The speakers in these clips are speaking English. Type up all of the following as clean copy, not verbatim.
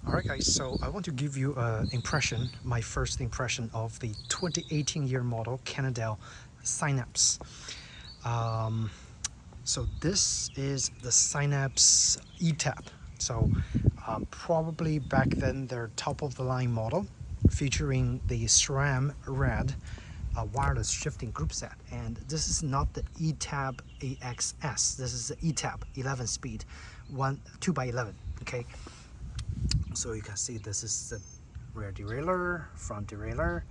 Alright guys, so I want to give you my first impression of the 2018 year model Cannondale Synapse. So this is the Synapse eTap. So probably back then their top of the line model featuring the SRAM red wireless shifting group set, and this is not the eTap AXS. This is the eTap 11 speed 2x11. Okay, so you can see this is the rear derailleur, front derailleur.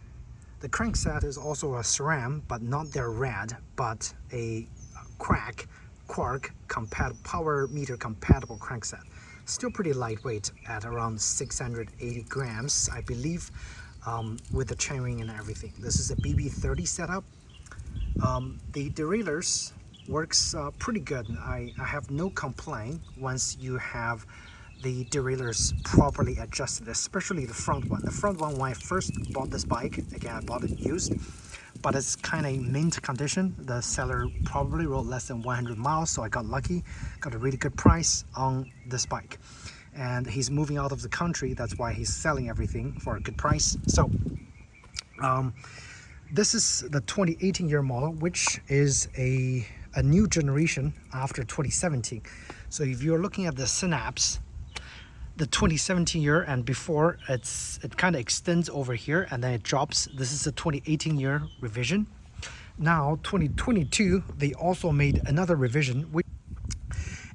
The crankset is also a SRAM, but not their red, but a quark power meter compatible crankset. Still pretty lightweight at around 680 grams, I believe, with the chainring and everything. This is a BB30 setup. The derailleurs works pretty good. I have no complaint once you have the derailleurs properly adjusted, especially the front one. The front one, when I first bought this bike, again I bought it used, but it's kind of mint condition. The seller probably rode less than 100 miles, so I got lucky, got a really good price on this bike. And he's moving out of the country, that's why he's selling everything for a good price. So this is the 2018 year model, which is a new generation after 2017. So if you're looking at the Synapse, the 2017 year and before, it kind of extends over here and then it drops. This is the 2018 year revision. Now 2022 they also made another revision,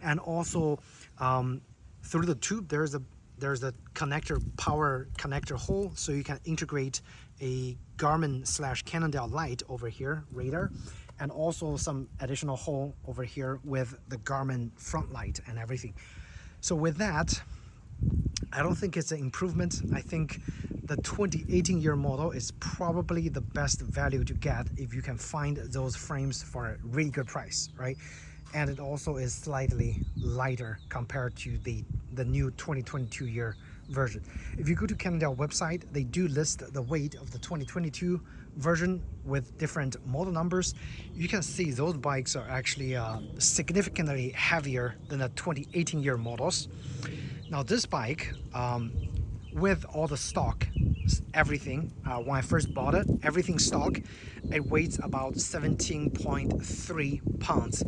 and also through the tube there's a power connector hole, so you can integrate a Garmin / Cannondale light over here, radar, and also some additional hole over here with the Garmin front light and everything. So with that, I don't think it's an improvement. I think the 2018 year model is probably the best value to get if you can find those frames for a really good price, right? And it also is slightly lighter compared to the new 2022 year version. If you go to Cannondale website, they do list the weight of the 2022 version with different model numbers. You can see those bikes are actually significantly heavier than the 2018 year models. Now this bike, with all the stock, everything, when I first bought it, everything stock, it weighs about 17.3 pounds.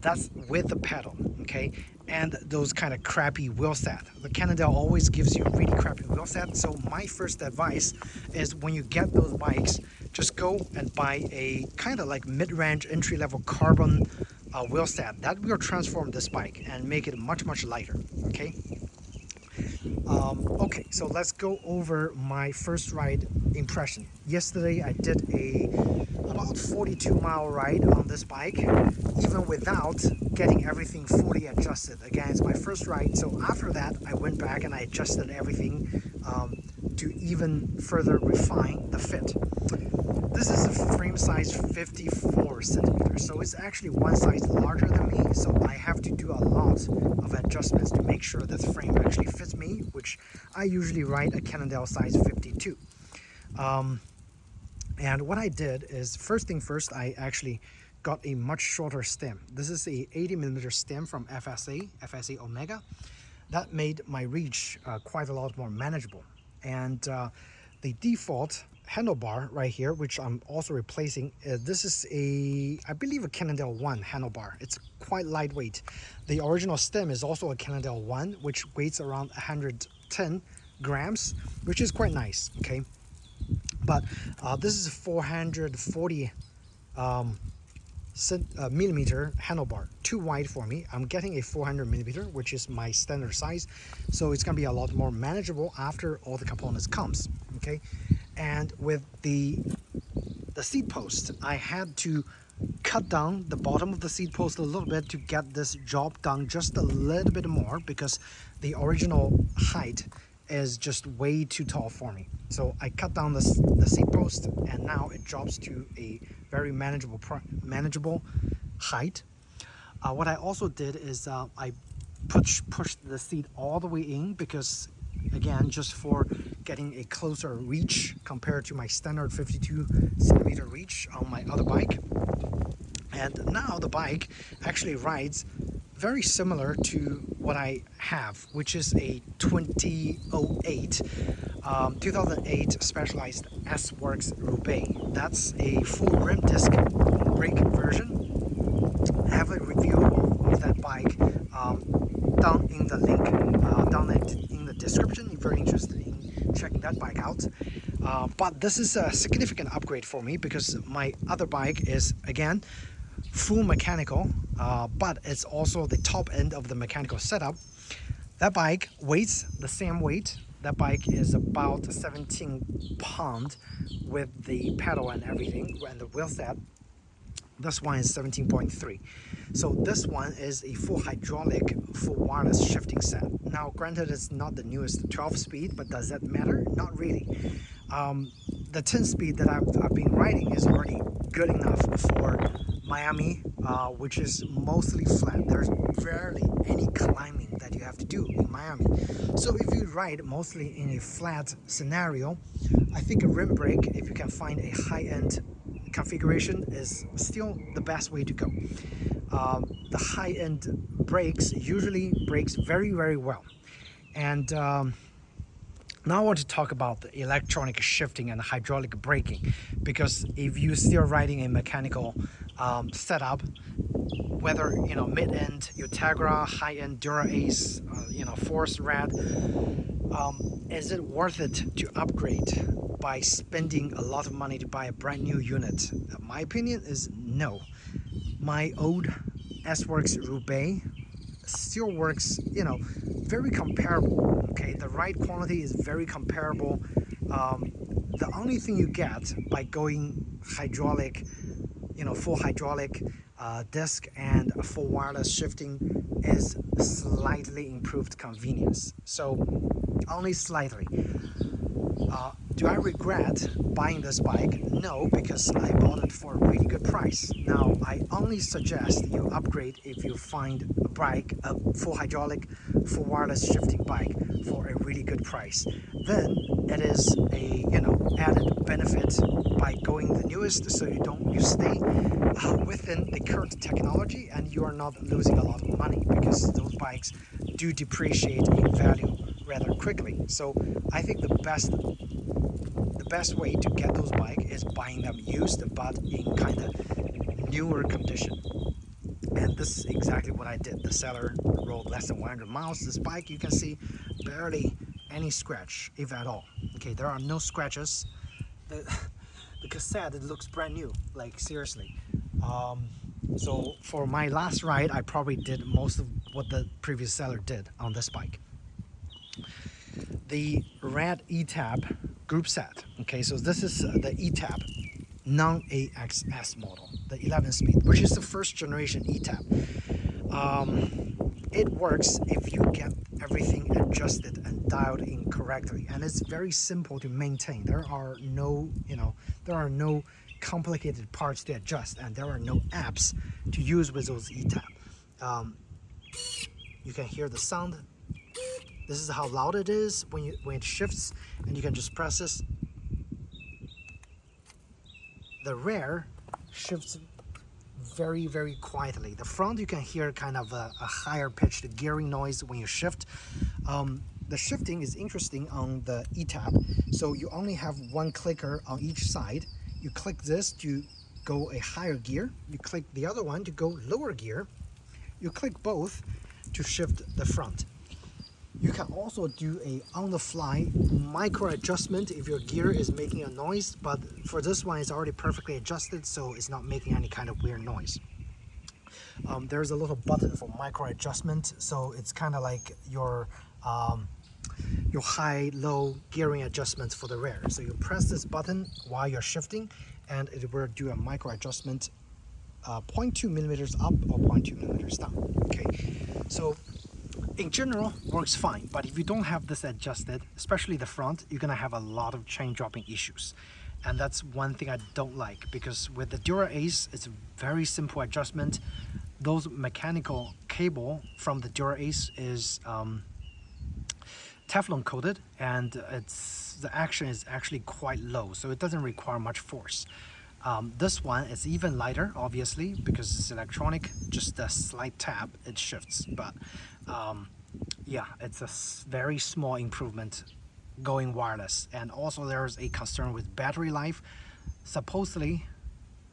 That's with the pedal, okay? And those kind of crappy wheel set. The Cannondale always gives you really crappy wheel set. So my first advice is when you get those bikes, just go and buy a kind of like mid-range entry-level carbon wheel set. That will transform this bike and make it much lighter, okay? Okay, so let's go over my first ride impression. Yesterday I did about 42-mile ride on this bike, even without getting everything fully adjusted. Again, it's my first ride, so after that I went back and I adjusted everything to even further refine the fit. This is a frame size 54 centimeters, so it's actually one size larger than me, so I have to do a lot of adjustments to make sure that the frame actually fits me, which I usually ride a Cannondale size 52. And what I did is, first thing first, I actually got a much shorter stem. This is a 80mm stem from FSA Omega. That made my reach quite a lot more manageable. And the default handlebar right here, which I'm also replacing, this is I believe a Cannondale 1 handlebar. It's quite lightweight. The original stem is also a Cannondale 1, which weighs around 110 grams, which is quite nice, okay? But this is a 440 millimeter handlebar, too wide for me. I'm getting a 400 millimeter, which is my standard size, so it's gonna be a lot more manageable after all the components comes, okay? And with the seat post, I had to cut down the bottom of the seat post a little bit to get this job done just a little bit more, because the original height is just way too tall for me. So I cut down the seat post, and now it drops to a very manageable height. What I also did is I pushed the seat all the way in, because again, just for getting a closer reach compared to my standard 52 centimeter reach on my other bike. And now the bike actually rides very similar to what I have, which is a 2008 specialized S-Works Roubaix. That's a full rim disc brake version. I have a review of that bike down in the link, down in the description if you're interested in checking that bike out. But this is a significant upgrade for me because my other bike is, again, full mechanical, but it's also the top end of the mechanical setup. That bike weighs the same weight. That bike is about 17 pounds with the pedal and everything and the wheel set. This one is 17.3. So this one is a full hydraulic, full wireless shifting set. Now, granted, it's not the newest 12-speed, but does that matter? Not really. The 10-speed that I've been riding is already good enough for Miami, which is mostly flat. There's rarely any climbing that you have to do in Miami. So if you ride mostly in a flat scenario, I think a rim brake, if you can find a high-end configuration, is still the best way to go. The high-end brakes usually brakes very, very well. And now I want to talk about the electronic shifting and hydraulic braking, because if you're still riding a mechanical setup, whether mid-end Ultegra, high-end Dura Ace, Force Red, is it worth it to upgrade by spending a lot of money to buy a brand new unit? My opinion is no. My old S-Works Roubaix still works, very comparable. Okay, the ride quality is very comparable. The only thing you get by going hydraulic, full hydraulic disc and a full wireless shifting is slightly improved convenience. So only slightly. Do I regret buying this bike? No, because I bought it for a really good price. Now, I only suggest you upgrade if you find a bike, a full hydraulic, full wireless shifting bike for a really good price. Then it is a added benefit by going the newest, so you stay within the current technology and you are not losing a lot of money, because those bikes do depreciate in value rather quickly. So I think the best way to get those bikes is buying them used but in kind of newer condition. And this is exactly what I did. The seller rode less than 100 miles. This bike, you can see barely any scratch, if at all. Okay, there are no scratches. The cassette, it looks brand new, like seriously. So for my last ride, I probably did most of what the previous seller did on this bike. The red eTap Groupset. Okay, so this is the eTap non-AXS model, the 11-speed, which is the first generation eTap. It works if you get everything adjusted and dialed in correctly, and it's very simple to maintain. There are no complicated parts to adjust, and there are no apps to use with those eTap. You can hear the sound. This is how loud it is when it shifts, and you can just press this. The rear shifts very, very quietly. The front, you can hear kind of a higher pitched gearing noise when you shift. The shifting is interesting on the eTap. So you only have one clicker on each side. You click this to go a higher gear. You click the other one to go lower gear. You click both to shift the front. You can also do a on-the-fly micro adjustment if your gear is making a noise, but for this one it's already perfectly adjusted, so it's not making any kind of weird noise. There's a little button for micro adjustment, so it's kind of like your high-low gearing adjustments for the rear. So you press this button while you're shifting, and it will do a micro adjustment, 0.2 millimeters up or 0.2 millimeters down. Okay, so in general, works fine, but if you don't have this adjusted, especially the front, you're gonna have a lot of chain dropping issues. And that's one thing I don't like, because with the Dura Ace, it's a very simple adjustment. Those mechanical cable from the Dura Ace is Teflon coated, and the action is actually quite low, so it doesn't require much force. This one is even lighter, obviously, because it's electronic. Just a slight tap, it shifts. But yeah, it's a very small improvement going wireless. And also there's a concern with battery life. Supposedly,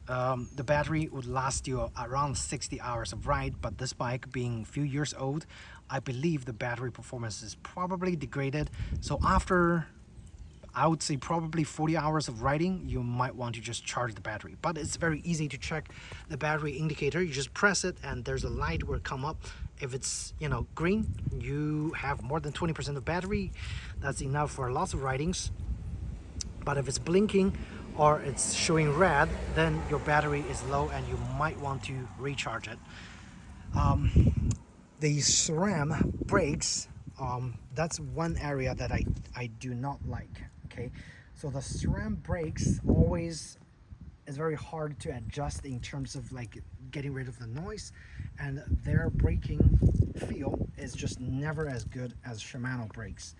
the battery would last you around 60 hours of ride, but this bike being a few years old, I believe the battery performance is probably degraded. So after, I would say probably 40 hours of riding, you might want to just charge the battery. But it's very easy to check the battery indicator. You just press it and there's a light will come up. If it's, you know, green, you have more than 20% of battery. That's enough for lots of ridings. But if it's blinking or it's showing red, then your battery is low and you might want to recharge it. The SRAM brakes, that's one area that I do not like. Okay, so the SRAM brakes always is very hard to adjust in terms of like getting rid of the noise, and their braking feel is just never as good as Shimano brakes.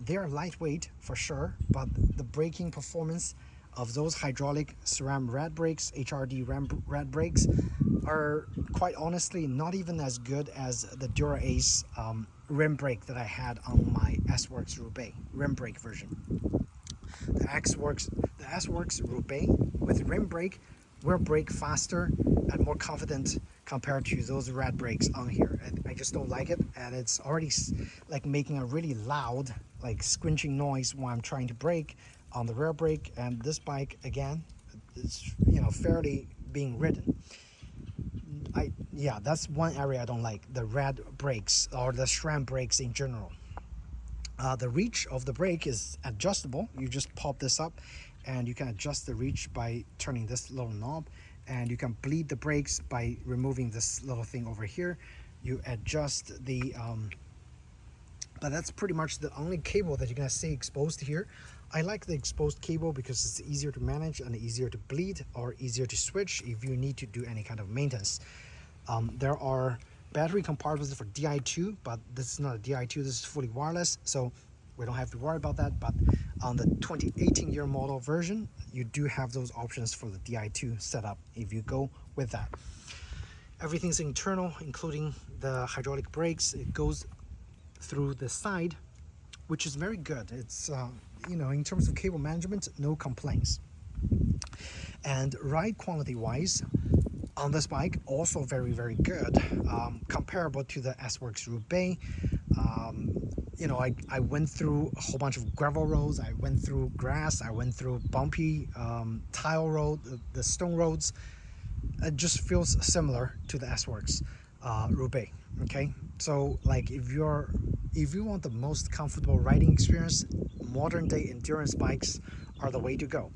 They are lightweight for sure, but the braking performance of those hydraulic SRAM rad brakes, HRD rad brakes, are quite honestly not even as good as the Dura Ace rim brake that I had on my S-Works Roubaix rim brake version. The S-Works Roubaix with rim brake will brake faster and more confident compared to those rad brakes on here. I just don't like it, and it's already like making a really loud, like squinching noise when I'm trying to brake on the rear brake. And this bike, again, is, you know, fairly being ridden. Yeah, that's one area I don't like, the rad brakes or the SRAM brakes in general. The reach of the brake is adjustable. You just pop this up and you can adjust the reach by turning this little knob, and you can bleed the brakes by removing this little thing over here. You adjust the but that's pretty much the only cable that you're gonna see exposed here. I like the exposed cable because it's easier to manage and easier to bleed, or easier to switch if you need to do any kind of maintenance. There are battery compartments for Di2, but this is not a Di2, this is fully wireless, so we don't have to worry about that. But on the 2018 year model version, you do have those options for the Di2 setup if you go with that. Everything's internal, including the hydraulic brakes. It goes through the side, which is very good. It's you know, in terms of cable management, no complaints. And ride quality wise, on this bike, also very, very good, comparable to the S-Works Roubaix. You know, I went through a whole bunch of gravel roads, I went through grass, I went through bumpy tile road, the stone roads. It just feels similar to the S-Works Roubaix. Okay, so like if you want the most comfortable riding experience, modern day endurance bikes are the way to go.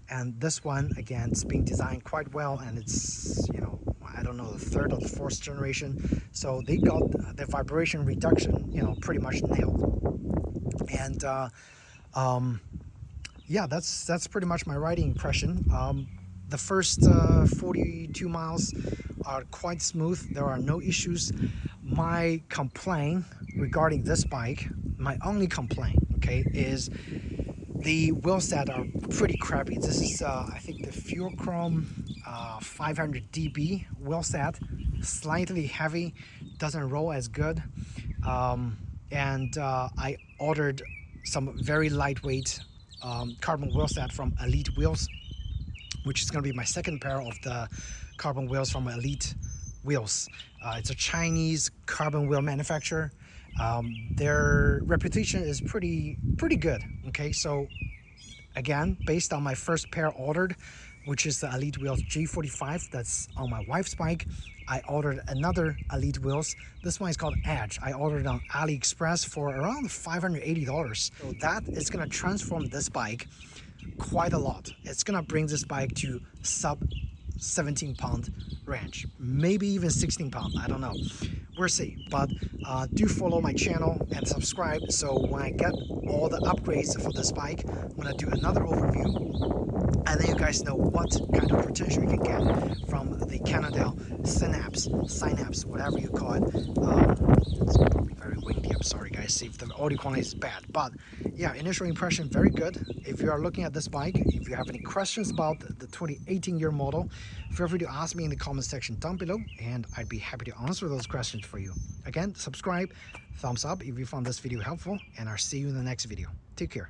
And this one, again, it's being designed quite well, and it's, you know, I don't know, the third or the fourth generation, so they got the vibration reduction, you know, pretty much nailed. And yeah, that's pretty much my riding impression. The first 42 miles are quite smooth. There are no issues. My complaint regarding this bike, my only complaint, okay, is the wheel set are pretty crappy. This is I think the Fuel Chrome 500 DB wheel set, slightly heavy, doesn't roll as good. And I ordered some very lightweight carbon wheel set from Elite Wheels, which is going to be my second pair of the carbon wheels from Elite Wheels. It's a Chinese carbon wheel manufacturer. Their reputation is pretty good. Okay, so again, based on my first pair ordered, which is the Elite Wheels G45, that's on my wife's bike, I ordered another Elite Wheels. This one is called Edge. I ordered it on AliExpress for around $580. So that is going to transform this bike quite a lot. It's going to bring this bike to sub 17-pound range, maybe even 16-pound. I don't know. We'll see. But do follow my channel and subscribe, so when I get all the upgrades for this bike, I'm gonna do another overview, and then you guys know what kind of potential you can get from the Cannondale Synapse, whatever you call it. It's probably very windy. I'm sorry, guys, if the audio quality is bad. But yeah, initial impression, very good. If you are looking at this bike, if you have any questions about the 2018 year model, feel free to ask me in the comment section down below, and I'd be happy to answer those questions for you. Again, subscribe, thumbs up if you found this video helpful, and I'll see you in the next video. Take care.